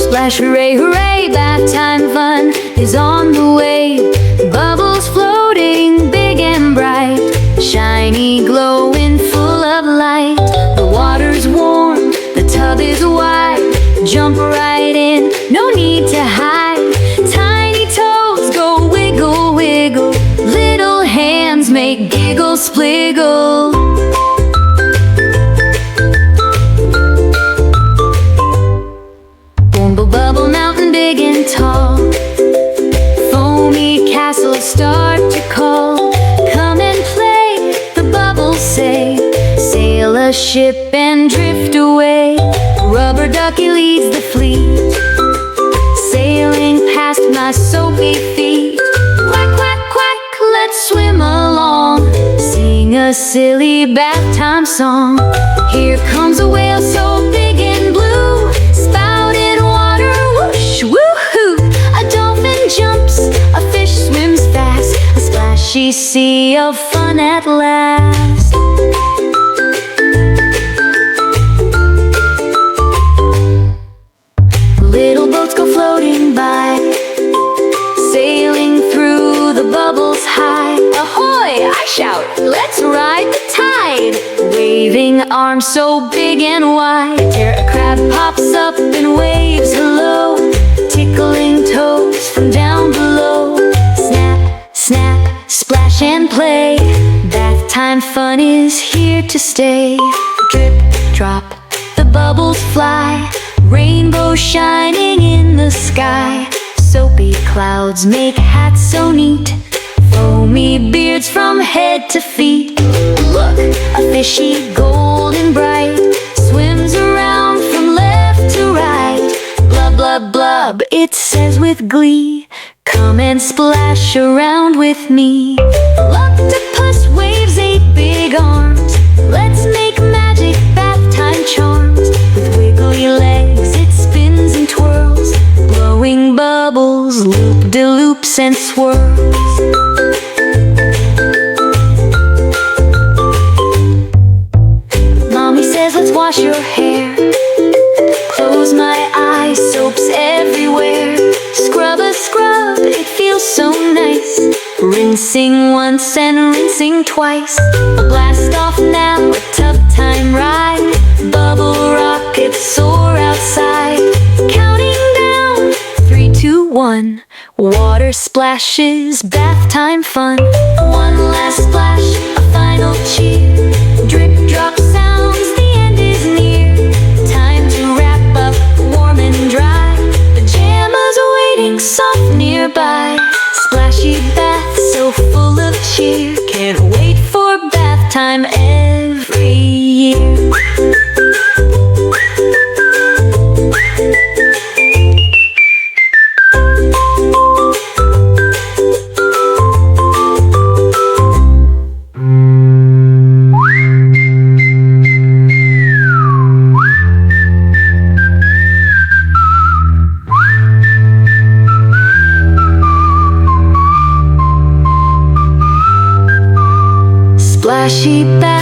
Splash, hooray, hooray, bath time fun is on the way. Bubbles floating big and bright, shiny, glowing, full of light. The water's warm, the tub is wide. Jump right in, no need to hide. Tiny toes go wiggle, wiggle. Little hands make giggle, spliggle. Bubble mountain big and tall, foamy castles start to call. Come and play, the bubbles say. Sail a ship and drift away. Rubber ducky leads the fleet, sailing past my soapy feet. Quack, quack, quack, let's swim along. Sing a silly bath time song. Here comes a whale so big and blue, spouted water, whoosh, woohoo. A dolphin jumps, a fish swims fast. A splashy sea of fun at last. Little boats go floating by, sailing through the bubbles high. Ahoy, I shout, let's ride the tide. Waving arms so big and wide. Here a crab pops up and waves hello, tickling toes from down below. Snap, snap, splash and play. Bath time fun is here to stay. Drip, drop, the bubbles fly. Rainbow shining in the sky. Soapy clouds make hats so neat. Foamy beards from head to feet. Look, a fishy golden bright swims around from left to right. Blub, blub, blub, it says with glee. Come and splash around with me. Octopus waves 8 big arms. Let's make magic bath time charms. With wiggly legs it spins and twirls, blowing bubbles, loop-de-loops and swirls. Mommy says let's wash your hair. Close my eyes, soap's everywhere. Scrub a scrub, it feels so nice. Rinsing once and rinsing twice. A blast off now, a tub time ride. Bubble rockets soar outside. Counting down, 3, 2, 1. Water splashes, bath time fun. One last splash, a final cheer. Drip drop sounds, the end is near. Time to wrap up, warm and dry. Pajamas waiting soft nearby. Splashy bath so full of cheer. Can't wait for bath time every year. Splashy bath